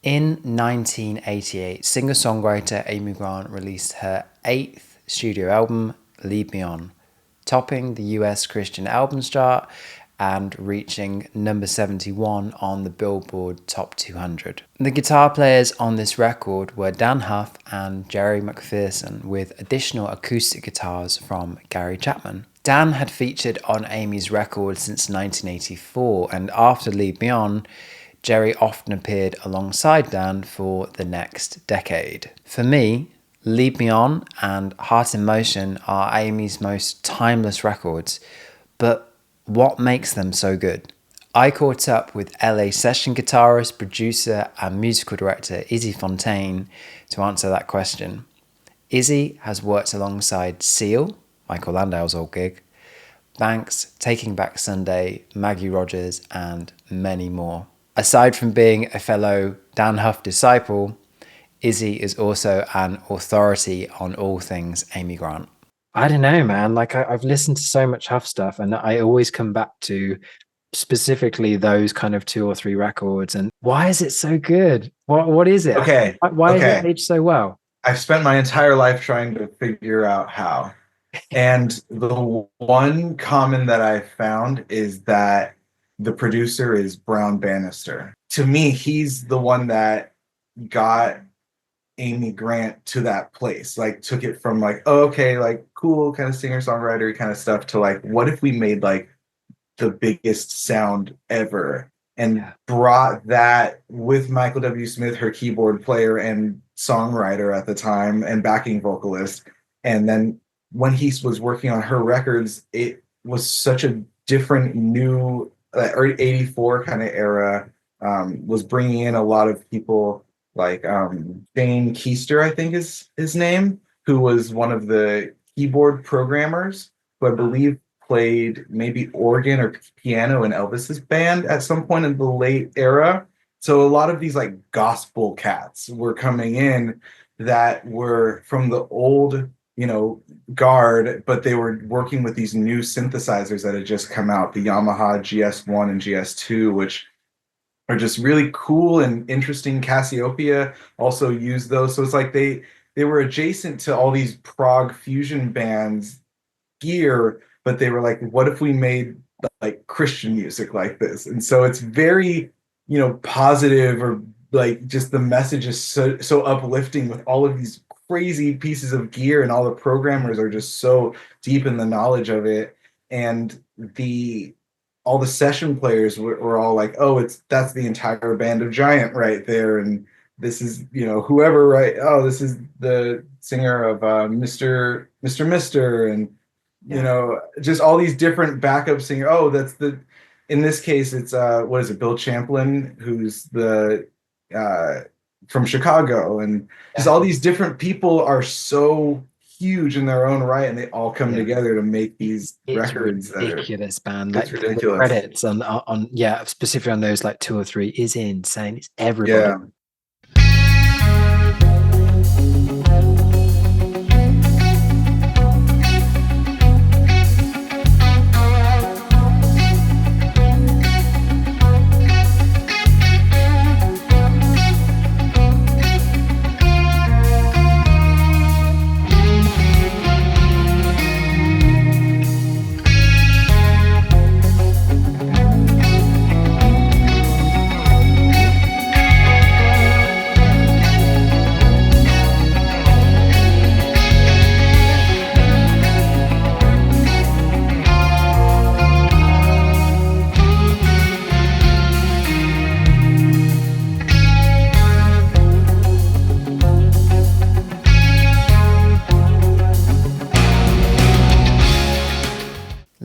In 1988, singer-songwriter Amy Grant released her 8th studio album, Lead Me On, topping the US Christian Albums chart and reaching number 71 on the Billboard Top 200. The guitar players on this record were Dann, Huff and Jerry McPherson, with additional acoustic guitars from Gary Chapman. Dann had featured on Amy's record since 1984, and after Lead Me On, Jerry often appeared alongside Dann for the next decade. For me, Lead Me On and Heart in Motion are Amy's most timeless records, but what makes them so good? I caught up with LA session guitarist, producer, and musical director Izzy Fontaine to answer that question. Izzy has worked alongside Seal, Michael Landau's old gig, Banks, Taking Back Sunday, Maggie Rogers, and many more. Aside from being a fellow Dann Huff disciple, Izzy is also an authority on all things Amy Grant. I don't know, man. Like I've listened to so much Huff stuff, and I always come back to specifically those kind of 2 or 3 records. And why is it so good? What is it? Okay. Why is it aged so well? I've spent my entire life trying to figure out how. And the one common that I found is that the producer is Brown Bannister. To me, he's the one that got Amy Grant to that place, like took it from like, oh, okay, like cool kind of singer-songwriter kind of stuff to like, what if we made like the biggest sound ever and brought that with Michael W. Smith, her keyboard player and songwriter at the time and backing vocalist. And then when he was working on her records, it was such a different new early 84 kind of era, was bringing in a lot of people like Shane Keister, I think is his name, who was one of the keyboard programmers, who I believe played maybe organ or piano in Elvis's band at some point in the late era. So a lot of these like gospel cats were coming in that were from the old, guard, but they were working with these new synthesizers that had just come out, the Yamaha GS1 and GS2, which are just really cool and interesting. Cassiopeia also used those. So it's like they were adjacent to all these prog fusion bands gear, but they were like, what if we made like Christian music like this? And so it's very, positive, or like just the message is so uplifting with all of these crazy pieces of gear, and all the programmers are just so deep in the knowledge of it. And all the session players were all like, oh, that's the entire band of Giant right there. And this is, whoever, right? Oh, this is the singer of Mr. And, just all these different backup singers. Oh, in this case, it's, what is it? Bill Champlin, who's the, from Chicago. And just all these different people are so huge in their own right, and they all come together to make these records. Ridiculous, band. It's like ridiculous. The credits on specifically on those like 2 or 3 is insane. It's everybody.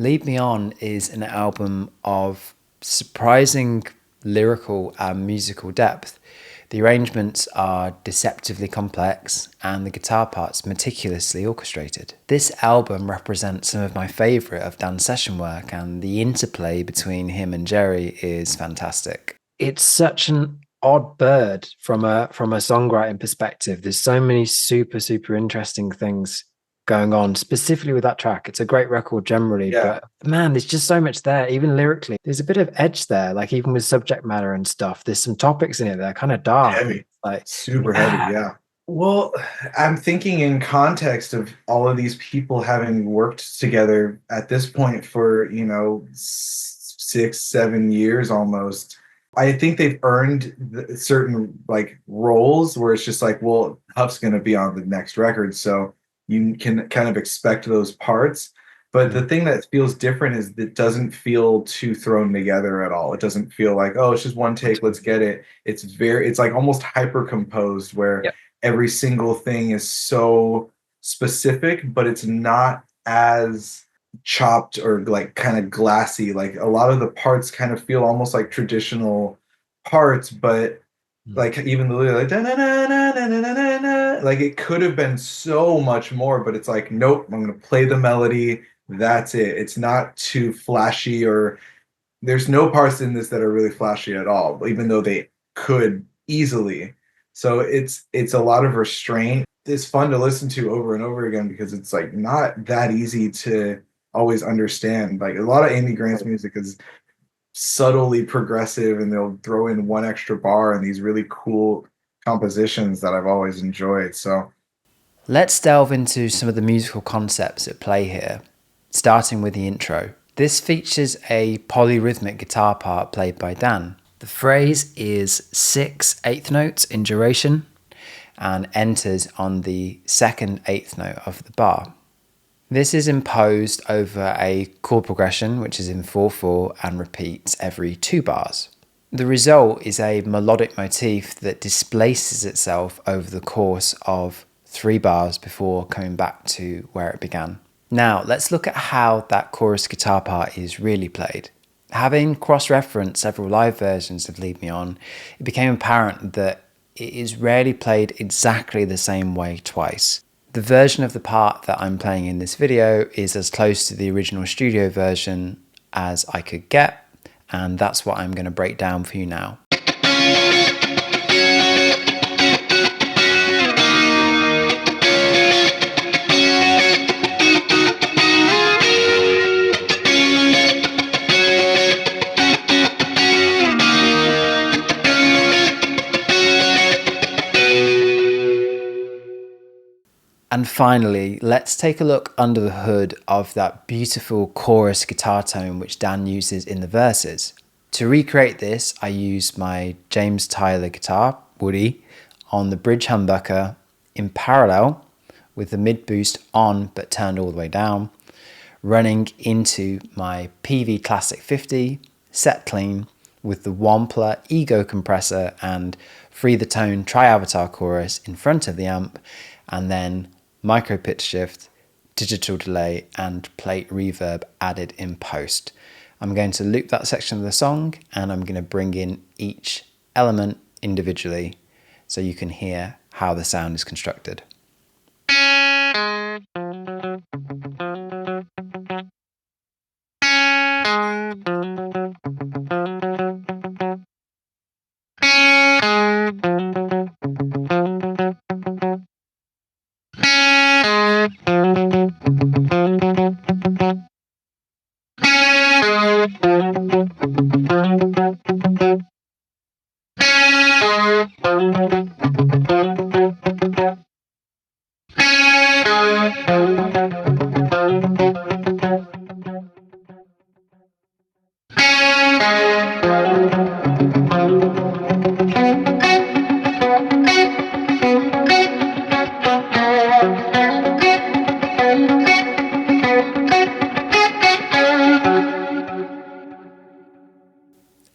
Lead Me On is an album of surprising lyrical and musical depth. The arrangements are deceptively complex and the guitar parts meticulously orchestrated. This album represents some of my favourite of Dann's session work, and the interplay between him and Jerry is fantastic. It's such an odd bird from a songwriting perspective. There's so many super, super interesting things going on, specifically with that track. It's a great record generally, but man, there's just so much there, even lyrically. There's a bit of edge there, like even with subject matter and stuff. There's some topics in it that are kind of dark. Heavy. Like Super heavy, yeah. Well, I'm thinking in context of all of these people having worked together at this point for, 6-7 years almost. I think they've earned certain like roles where it's just like, well, Huff's going to be on the next record, so you can kind of expect those parts. But the thing that feels different is it doesn't feel too thrown together at all. It doesn't feel like, oh, it's just one take, let's get it. It's like almost hyper composed where every single thing is so specific, but it's not as chopped or like kind of glassy. Like a lot of the parts kind of feel almost like traditional parts, but like even the like like it could have been so much more, but it's like, nope, I'm gonna play the melody, that's it. It's not too flashy, or there's no parts in this that are really flashy at all, even though they could easily. So it's a lot of restraint. It's fun to listen to over and over again because it's like not that easy to always understand. Like a lot of Amy Grant's music is subtly progressive, and they'll throw in one extra bar and these really cool compositions that I've always enjoyed. So let's delve into some of the musical concepts at play here, starting with the intro. This features a polyrhythmic guitar part played by Dann. The phrase is 6 eighth notes in duration and enters on the second eighth note of the bar. This is imposed over a chord progression which is in 4/4 and repeats every 2 bars. The result is a melodic motif that displaces itself over the course of 3 bars before coming back to where it began. Now let's look at how that chorus guitar part is really played. Having cross-referenced several live versions of Lead Me On, it became apparent that it is rarely played exactly the same way twice. The version of the part that I'm playing in this video is as close to the original studio version as I could get, and that's what I'm going to break down for you now. And finally, let's take a look under the hood of that beautiful chorus guitar tone which Dann uses in the verses. To recreate this, I used my James Tyler guitar, Woody, on the bridge humbucker in parallel with the mid boost on but turned all the way down, running into my Peavey Classic 50, set clean, with the Wampler Ego compressor and Free the Tone Tri-Avatar chorus in front of the amp, and then micro pitch shift, digital delay and plate reverb added in post. I'm going to loop that section of the song and I'm going to bring in each element individually so you can hear how the sound is constructed.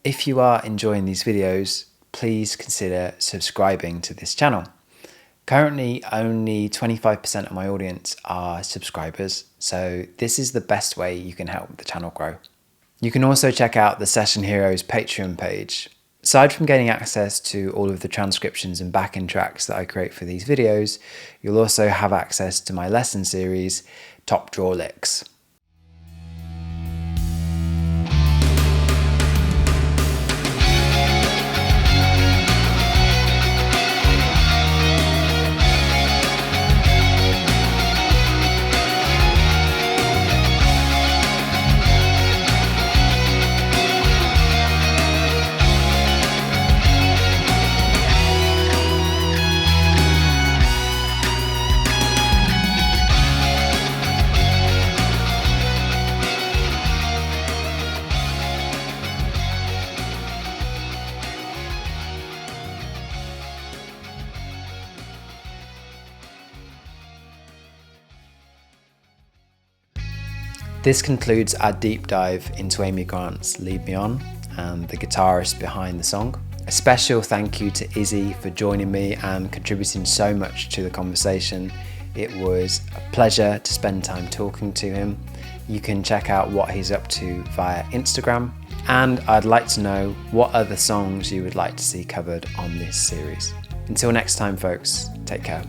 If you are enjoying these videos, please consider subscribing to this channel. Currently, only 25% of my audience are subscribers, so this is the best way you can help the channel grow. You can also check out the Session Heroes Patreon page. Aside from getting access to all of the transcriptions and backing tracks that I create for these videos, you'll also have access to my lesson series, Top Draw Licks. This concludes our deep dive into Amy Grant's Lead Me On and the guitarist behind the song. A special thank you to Izzy for joining me and contributing so much to the conversation. It was a pleasure to spend time talking to him. You can check out what he's up to via Instagram, and I'd like to know what other songs you would like to see covered on this series. Until next time, folks, take care.